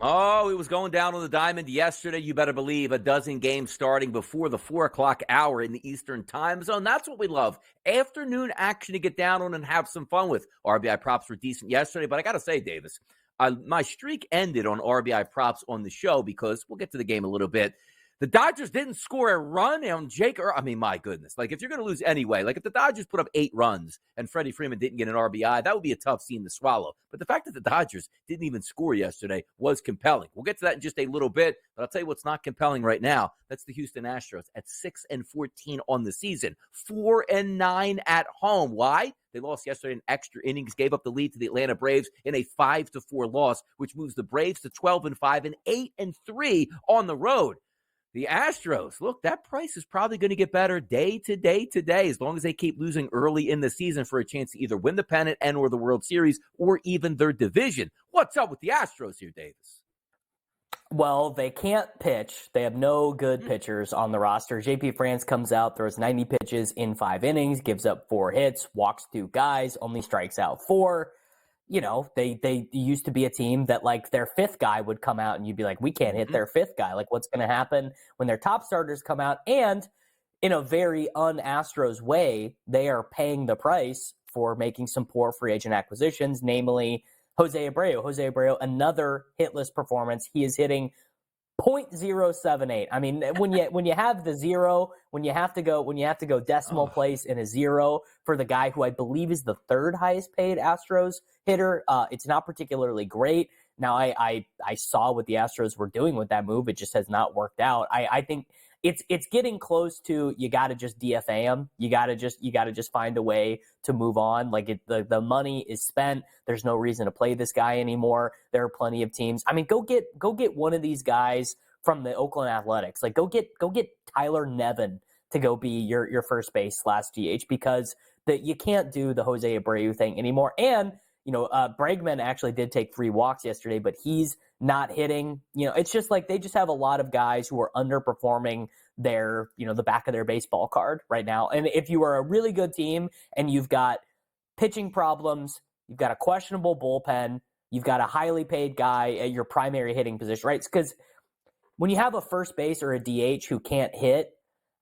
Oh, it was going down on the diamond yesterday. You better believe a dozen games starting before the 4 o'clock hour in the Eastern time zone. That's what we love. Afternoon action to get down on and have some fun with. RBI props were decent yesterday, but I got to say, Davis, my streak ended on RBI props on the show because we'll get to the game a little bit. The Dodgers didn't score a run on my goodness. Like, if you're going to lose anyway, like if the Dodgers put up 8 runs and Freddie Freeman didn't get an RBI, that would be a tough scene to swallow. But the fact that the Dodgers didn't even score yesterday was compelling. We'll get to that in just a little bit, but I'll tell you what's not compelling right now. That's the Houston Astros at 6-14 on the season, 4-9 at home. Why? They lost yesterday in extra innings, gave up the lead to the Atlanta Braves in a 5-4 loss, which moves the Braves to 12-5 and 8-3 on the road. The Astros, look, that price is probably going to get better day to day today as long as they keep losing early in the season for a chance to either win the pennant and or the World Series or even their division. What's up with the Astros here, Davis? Well, they can't pitch. They have no good pitchers on the roster. JP France comes out, throws 90 pitches in 5 innings, gives up 4 hits, walks 2 guys, only strikes out 4. You know, they used to be a team that, like, their 5th guy would come out and you'd be like, we can't hit their 5th guy. Like, what's going to happen when their top starters come out? And in a very un-Astros way, they are paying the price for making some poor free agent acquisitions, namely Jose Abreu. Jose Abreu, another hitless performance. He is hitting .078. I mean, when you have the zero, when you have to go decimal place in a zero for the guy who I believe is the 3rd highest paid Astros hitter, it's not particularly great. Now, I saw what the Astros were doing with that move. It just has not worked out. I think it's getting close to, you got to just DFA him. You got to just find a way to move on. Like, the money is spent. There's no reason to play this guy anymore. There are plenty of teams. I mean, go get one of these guys from the Oakland Athletics. Like, go get Tyler Nevin to go be your first base /DH, because you can't do the Jose Abreu thing anymore. And Bregman actually did take 3 walks yesterday, but he's not hitting. It's just like they just have a lot of guys who are underperforming their, the back of their baseball card right now. And if you are a really good team and you've got pitching problems, you've got a questionable bullpen, you've got a highly paid guy at your primary hitting position, right? Because when you have a first base or a DH who can't hit,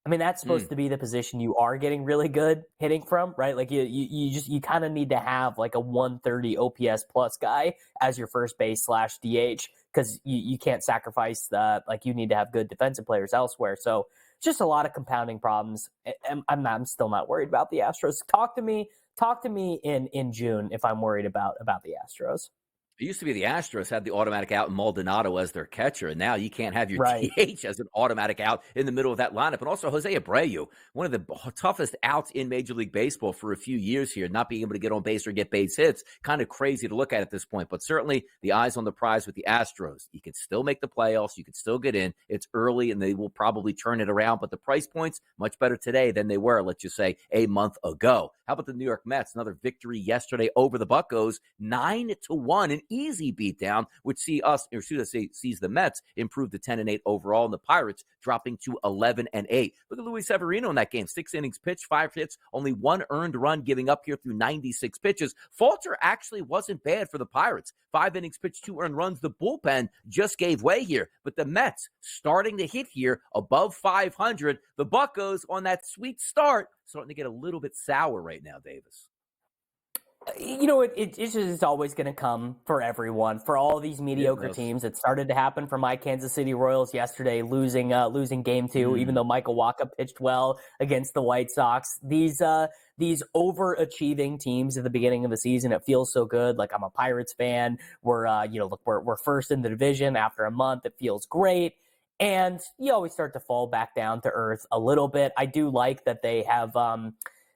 I mean, that's supposed to be the position you are getting really good hitting from, right? Like you kind of need to have like a 130 OPS plus guy as your first base /DH, because you can't sacrifice you need to have good defensive players elsewhere. So just a lot of compounding problems. I'm still not worried about the Astros. Talk to me in June if I'm worried about the Astros. It used to be the Astros had the automatic out and Maldonado as their catcher, and now you can't have your Right. DH as an automatic out in the middle of that lineup. And also Jose Abreu, one of the toughest outs in Major League Baseball for a few years here, not being able to get on base or get base hits. Kind of crazy to look at this point, but certainly the eyes on the prize with the Astros. You can still make the playoffs. You can still get in. It's early, and they will probably turn it around, but the price points, much better today than they were, let's just say, a month ago. How about the New York Mets? Another victory yesterday over the Buccos, 9-1, an easy beatdown, which sees the Mets improve to 10-8 overall, and the Pirates dropping to 11-8. Look at Luis Severino in that game. 6 innings pitched, 5 hits, only 1 earned run, giving up here through 96 pitches. Falter actually wasn't bad for the Pirates. 5 innings pitched, 2 earned runs. The bullpen just gave way here, but the Mets starting to hit here above 500. The Buccos on that sweet start starting to get a little bit sour right now, Davis. It's always going to come for everyone, for all these mediocre teams. It started to happen for my Kansas City Royals yesterday, losing game 2, even though Michael Wacha pitched well against the White Sox. These overachieving teams at the beginning of the season, it feels so good. Like, I'm a Pirates fan. We're first in the division after a month. It feels great. And you always start to fall back down to earth a little bit. I do like that they have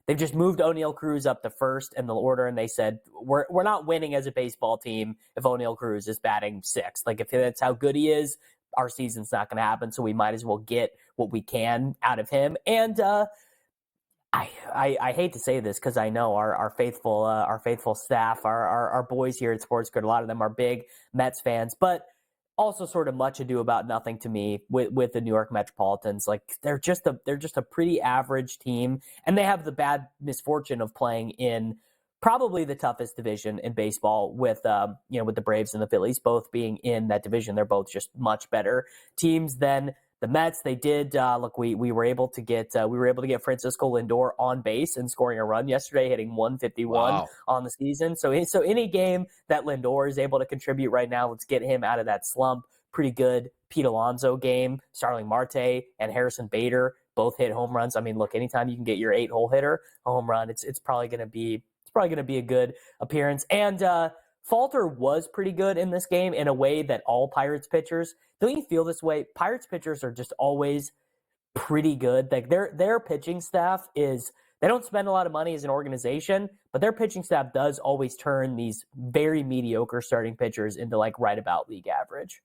they've just moved O'Neal Cruz up to first in the order, and they said we're not winning as a baseball team if O'Neal Cruz is batting 6th. Like, if that's how good he is, our season's not going to happen. So we might as well get what we can out of him. And I hate to say this because I know our faithful staff, our boys here at SportsGrid, a lot of them are big Mets fans, but also sort of much ado about nothing to me with the New York Metropolitans. Like, they're just a pretty average team, and they have the bad misfortune of playing in probably the toughest division in baseball with with the Braves and the Phillies both being in that division. They're both just much better teams than the Mets. They did we were able to get Francisco Lindor on base and scoring a run yesterday, hitting 151 on the season. So any game that Lindor is able to contribute right now, let's get him out of that slump. Pretty good Pete Alonso game. Starling Marte and Harrison Bader both hit home runs. I mean, look, anytime you can get your 8-hole hitter a home run, it's probably going to be a good appearance. And Falter was pretty good in this game in a way that all Pirates pitchers, don't you feel this way? Pirates pitchers are just always pretty good. Like their pitching staff they don't spend a lot of money as an organization, but their pitching staff does always turn these very mediocre starting pitchers into like right about league average.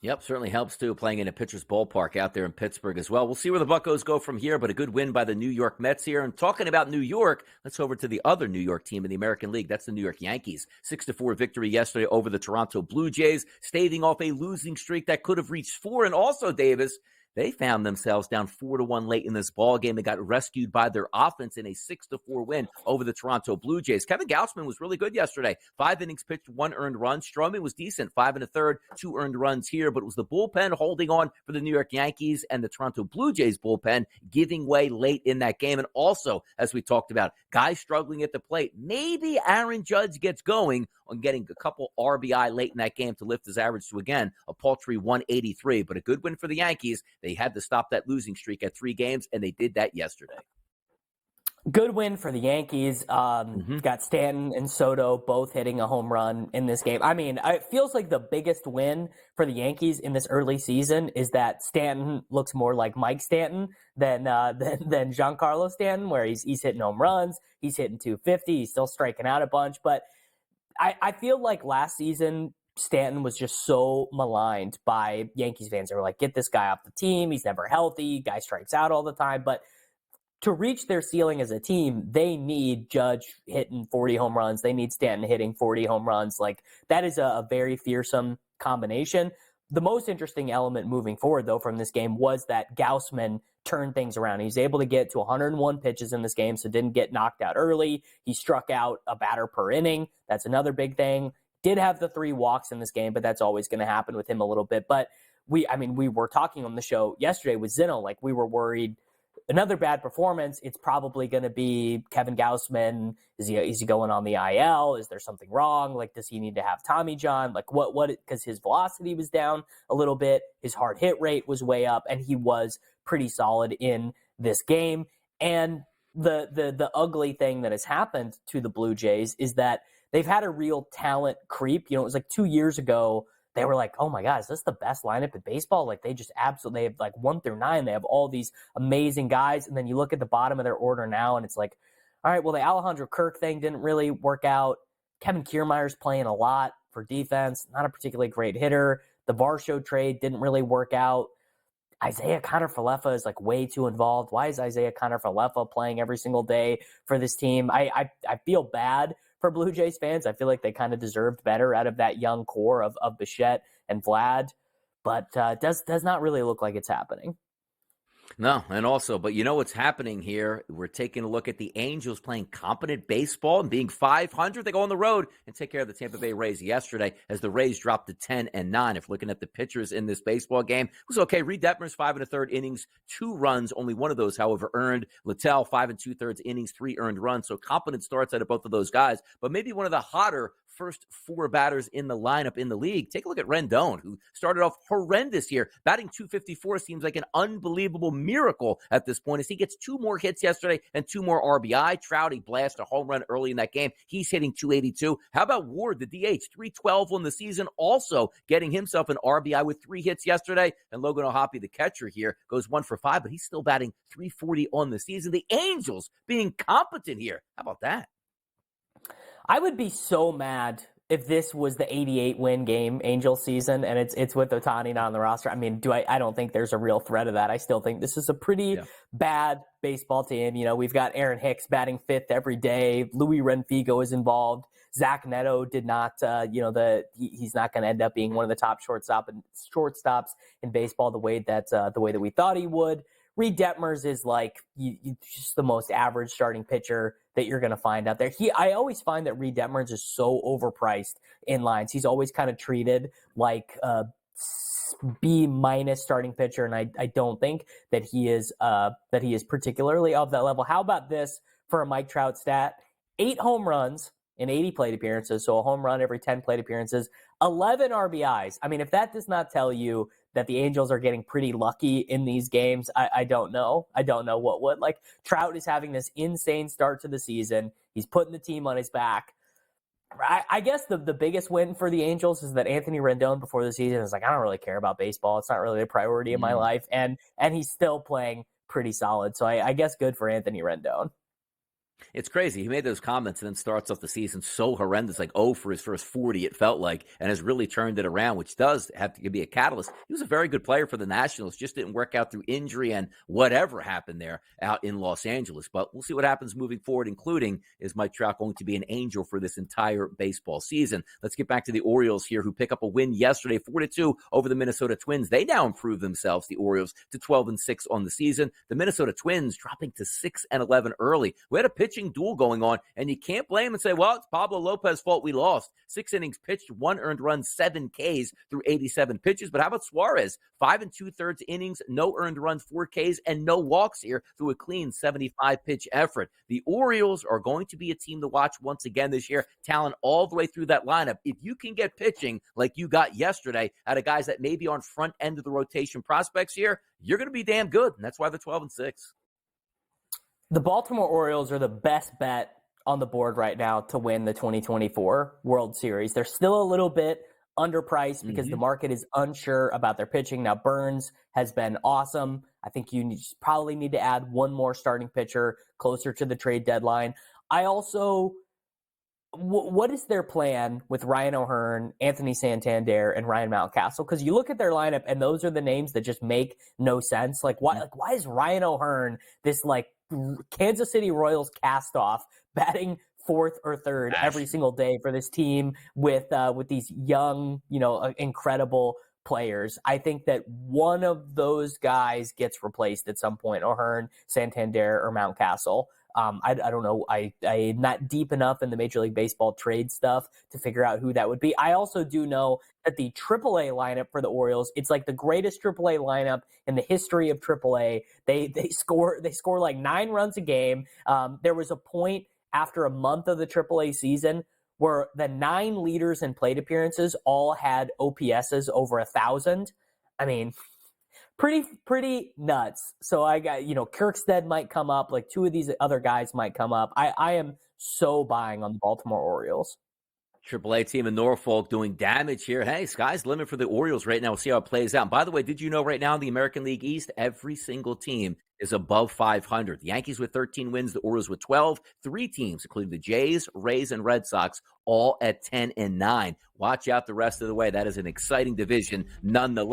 Yep, certainly helps too, playing in a pitcher's ballpark out there in Pittsburgh as well. We'll see where the Buccos go from here, but a good win by the New York Mets here. And talking about New York, let's go over to the other New York team in the American League. That's the New York Yankees. 6-4 victory yesterday over the Toronto Blue Jays, staving off a losing streak that could have reached 4. And also, Davis, they found themselves down 4-1 late in this ball game. They got rescued by their offense in a 6-4 win over the Toronto Blue Jays. Kevin Gausman was really good yesterday. 5 innings pitched, 1 earned run. Stroman was decent, 5 1/3, 2 earned runs here. But it was the bullpen holding on for the New York Yankees and the Toronto Blue Jays bullpen giving way late in that game. And also, as we talked about, guys struggling at the plate. Maybe Aaron Judge gets going on getting a couple RBI late in that game to lift his average to, again, a paltry 183. But a good win for the Yankees. They had to stop that losing streak at 3 games, and they did that yesterday. Good win for the Yankees. Got Stanton and Soto both hitting a home run in this game. I mean, it feels like the biggest win for the Yankees in this early season is that Stanton looks more like Mike Stanton than Giancarlo Stanton, where he's hitting home runs, he's hitting 250, he's still striking out a bunch. But I feel like last season Stanton was just so maligned by Yankees fans. They were like, get this guy off the team. He's never healthy. Guy strikes out all the time. But to reach their ceiling as a team, they need Judge hitting 40 home runs. They need Stanton hitting 40 home runs. Like, that is a very fearsome combination. The most interesting element moving forward, though, from this game was that Gausman turned things around. He was able to get to 101 pitches in this game, so didn't get knocked out early. He struck out a batter per inning. That's another big thing. Did have the 3 walks in this game, but that's always going to happen with him a little bit. But we were talking on the show yesterday with Zinno, like we were worried another bad performance. It's probably going to be Kevin Gausman. Is he going on the IL? Is there something wrong? Like, does he need to have Tommy John? Like what, because his velocity was down a little bit. His hard hit rate was way up, and he was pretty solid in this game. And the ugly thing that has happened to the Blue Jays is that they've had a real talent creep. You know, it was like 2 years ago, they were like, oh my God, is this the best lineup in baseball? Like, they just absolutely, they have like 1 through 9. They have all these amazing guys. And then you look at the bottom of their order now, and it's like, all right, well, the Alejandro Kirk thing didn't really work out. Kevin Kiermaier's playing a lot for defense, not a particularly great hitter. The Varsho trade didn't really work out. Isaiah Kiner-Falefa is like way too involved. Why is Isaiah Kiner-Falefa playing every single day for this team? I feel bad for Blue Jays fans. I feel like they kind of deserved better out of that young core of Bichette and Vlad, but does not really look like it's happening. No, and also, but you know what's happening here? We're taking a look at the Angels playing competent baseball and being 500. They go on the road and take care of the Tampa Bay Rays yesterday as the Rays dropped to 10-9. If looking at the pitchers in this baseball game, it was okay. Reed Detmers, 5 1/3 innings, 2 runs, only one of those, however, earned. Littell, 5 2/3 innings, 3 earned runs. So competent starts out of both of those guys, but maybe one of the hotter first 4 batters in the lineup in the league. Take a look at Rendon, who started off horrendous here. Batting .254 seems like an unbelievable miracle at this point as he gets 2 more hits yesterday and 2 more RBI. Trout, he blasted a home run early in that game. He's hitting .282. How about Ward, the DH, .312 on the season, also getting himself an RBI with 3 hits yesterday. And Logan O'Hoppe, the catcher here, goes 1 for 5, but he's still batting .340 on the season. The Angels being competent here. How about that? I would be so mad if this was the 88 win game Angels season and it's with Otani not on the roster. I mean, I don't think there's a real threat of that. I still think this is a pretty bad baseball team. You know, we've got Aaron Hicks batting 5th every day. Louis Renfigo is involved. Zach Neto did not, he's not going to end up being one of the top shortstops in baseball the way that we thought he would. Reed Detmers is like just the most average starting pitcher that you're going to find out there. I always find that Reed Detmers is so overpriced in lines. He's always kind of treated like B- starting pitcher, and I don't think that he is particularly of that level. How about this for a Mike Trout stat? 8 home runs in 80 plate appearances, so a home run every 10 plate appearances, 11 RBIs. I mean, if that does not tell you that the Angels are getting pretty lucky in these games, I don't know. I don't know what would. Like, Trout is having this insane start to the season. He's putting the team on his back. I guess the biggest win for the Angels is that Anthony Rendon before the season is like, I don't really care about baseball. It's not really a priority in my life. And he's still playing pretty solid. So I guess good for Anthony Rendon. It's crazy. He made those comments and then starts off the season so horrendous, like 0 for his first 40, it felt like, and has really turned it around, which does have to be a catalyst. He was a very good player for the Nationals, just didn't work out through injury and whatever happened there out in Los Angeles. But we'll see what happens moving forward, including is Mike Trout going to be an Angel for this entire baseball season. Let's get back to the Orioles here, who pick up a win yesterday, 4-2 over the Minnesota Twins. They now improve themselves, the Orioles, to 12-6 on the season. The Minnesota Twins dropping to 6-11 early. We had a pitching duel going on, and you can't blame and say, well, it's Pablo Lopez's fault we lost. 6 innings pitched, 1 earned run, 7 Ks through 87 pitches. But how about Suarez? 5 2/3 innings, no earned runs, 4 Ks, and no walks here through a clean 75-pitch effort. The Orioles are going to be a team to watch once again this year. Talent all the way through that lineup. If you can get pitching like you got yesterday out of guys that may be on front end of the rotation prospects here, you're going to be damn good, and that's why they're 12-6. The Baltimore Orioles are the best bet on the board right now to win the 2024 World Series. They're still a little bit underpriced because the market is unsure about their pitching. Now, Burns has been awesome. I think you probably need to add one more starting pitcher closer to the trade deadline. I also, what is their plan with Ryan O'Hearn, Anthony Santander, and Ryan Mountcastle? Because you look at their lineup, and those are the names that just make no sense. Like, why is Ryan O'Hearn this, like, Kansas City Royals cast-off batting 4th or 3rd every single day for this team with these young, incredible players? I think that one of those guys gets replaced at some point, O'Hearn, Santander, or Mountcastle. I don't know. I'm not deep enough in the Major League Baseball trade stuff to figure out who that would be. I also do know that the AAA lineup for the Orioles, it's like the greatest AAA lineup in the history of AAA. They score like 9 runs a game. There was a point after a month of the AAA season where the 9 leaders in plate appearances all had OPSs over 1,000. I mean, pretty nuts. So I got, Kirkstead might come up, like 2 of these other guys might come up. I am so buying on the Baltimore Orioles. AAA team in Norfolk doing damage here. Hey, sky's the limit for the Orioles right now. We'll see how it plays out. And by the way, did you know right now in the American League East, every single team is above 500. The Yankees with 13 wins, the Orioles with 12. 3 teams, including the Jays, Rays, and Red Sox, all at 10-9. Watch out the rest of the way. That is an exciting division nonetheless.